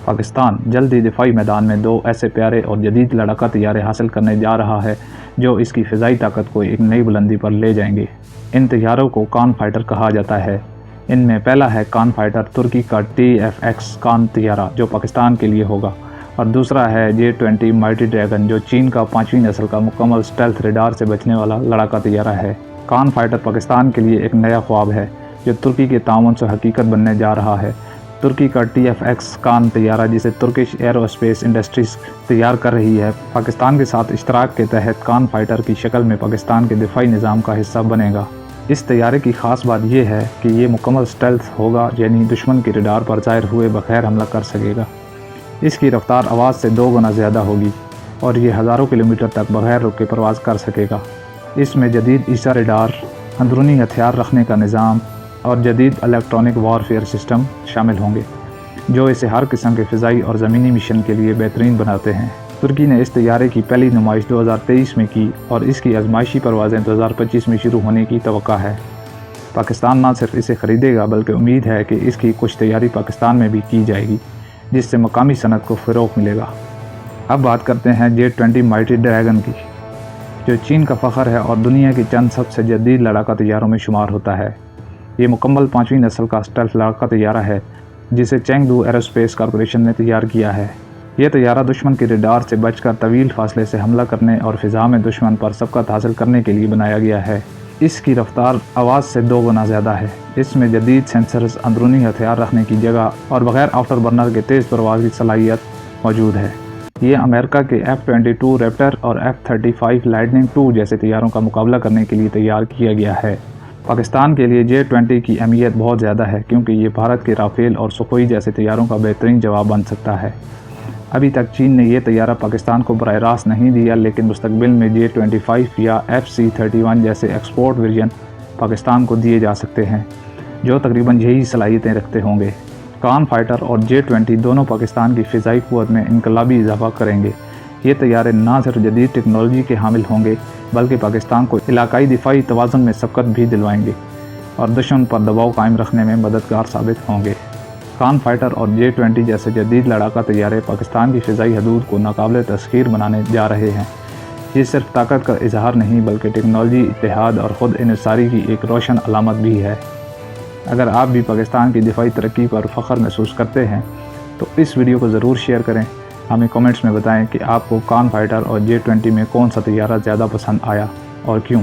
पाकिस्तान जल्द ही दिफाई मैदान में 2 ऐसे प्यारे और जदीद लड़ाका तैयारे हासिल करने जा रहा है जो इसकी फ़िज़ाई ताकत को एक नई बुलंदी पर ले जाएंगे। इन तैयारों को कान फाइटर कहा जाता है। इनमें पहला है कान फाइटर तुर्की का TFX कान तैयारा जो पाकिस्तान के लिए होगा, और दूसरा है J-20 माइटी ड्रैगन जो चीन का 5वीं नस्ल का मुकम्मल स्टेल्थ रेडार से बचने वाला लड़ाका तैयारा है। कान फाइटर पाकिस्तान के लिए एक नया ख्वाब है जो तुर्की के ताउन से हकीकत बनने जा रहा है। तुर्की का TFX कान तैयारा जिसे तुर्किश एरोस्पेस इंडस्ट्रीज़ तैयार कर रही है, पाकिस्तान के साथ इश्तराक के तहत कान फाइटर की शक्ल में पाकिस्तान के दिफाई निज़ाम का हिस्सा बनेगा। इस तैयारे की ख़ास बात यह है कि ये मुकम्मल स्टेल्थ होगा, यानी दुश्मन के रडार पर ज़ाहिर हुए बगैर हमला कर सकेगा। इसकी रफ्तार आवाज़ से 2 गुना ज़्यादा होगी और ये हज़ारों किलोमीटर तक बगैर रुके परवाज़ कर सकेगा। इसमें जदीद ईसा रडार, अंदरूनी हथियार रखने का निज़ाम और जदीद इलेक्ट्रॉनिक वॉरफेयर सिस्टम शामिल होंगे जो इसे हर किस्म के फ़िज़ाई और ज़मीनी मिशन के लिए बेहतरीन बनाते हैं। तुर्की ने इस तैयारे की पहली नुमाइश 2023 में की और इसकी आजमाइशी परवाज़ें 2025 में शुरू होने की तवक्का है। पाकिस्तान न सिर्फ इसे ख़रीदेगा बल्कि उम्मीद है कि इसकी कुछ तैयारी पाकिस्तान में भी की जाएगी जिससे मकामी सनत को फ़रोग़ मिलेगा। अब बात करते हैं J-20 माइटी ड्रैगन की, जो चीन का फ़ख्र है और दुनिया की चंद सबसे जदीद लड़ाका तैयारों में शुमार होता है। ये मुकम्मल 5वीं नस्ल का स्टेल्थ लड़ाका तैयारा है जिसे चेंगडू एरोस्पेस कॉरपोरेशन ने तैयार किया है। यह तैयारा दुश्मन के रडार से बचकर तवील फासले से हमला करने और फ़िज़ा में दुश्मन पर सबकत हासिल करने के लिए बनाया गया है। इसकी रफ्तार आवाज़ से 2 गुना ज़्यादा है। इसमें जदीद सेंसर्स, अंदरूनी हथियार रखने की जगह और बग़ैर आफ्टर बर्नर के तेज़ परवाज़ की सलाहियत मौजूद है। ये अमेरिका के F-22 रैप्टर और F-35 लाइटनिंग II जैसे तैयारों का मुकाबला करने के लिए तैयार किया गया है। पाकिस्तान के लिए J-20 की अहमियत बहुत ज़्यादा है क्योंकि ये भारत के राफेल और सुखोई जैसे तैयारों का बेहतरीन जवाब बन सकता है। अभी तक चीन ने यह तैयारा पाकिस्तान को बराह रास्त नहीं दिया, लेकिन मुस्तकबिल में J-25 या FC-31 जैसे एक्सपोर्ट वर्जन पाकिस्तान को दिए जा सकते हैं जो तकरीबन यही सलाहियतें रखते होंगे। कान फाइटर और J-20 दोनों पाकिस्तान की फ़िज़ाई क़ुव्वत में इनकलाबी इजाफ़ा करेंगे। ये तैयारे न सिर्फ जदीद टेक्नोलॉजी के हामिल होंगे बल्कि पाकिस्तान को इलाकाई दिफाई तवाज़ुन में सबकत भी दिलवाएंगे और दुश्मन पर दबाव कायम रखने में मददगार साबित होंगे। कान फाइटर और J-20 जैसे जदीद लड़ाका तैयारे पाकिस्तान की फ़िज़ाई हदूद को नाकाबिले तस्ख़ीर बनाने जा रहे हैं। ये सिर्फ ताकत का इजहार नहीं बल्कि टेक्नोलॉजी, इत्तेहाद और ख़ुद इन्हिसारी की एक रोशन अलामत भी है। अगर आप भी पाकिस्तान की दिफाई तरक्की पर फ़ख्र महसूस करते हैं तो इस वीडियो को ज़रूर शेयर करें। हमें कमेंट्स में बताएं कि आपको कान फाइटर और J-20 में कौन सा तैयारा ज़्यादा पसंद आया और क्यों।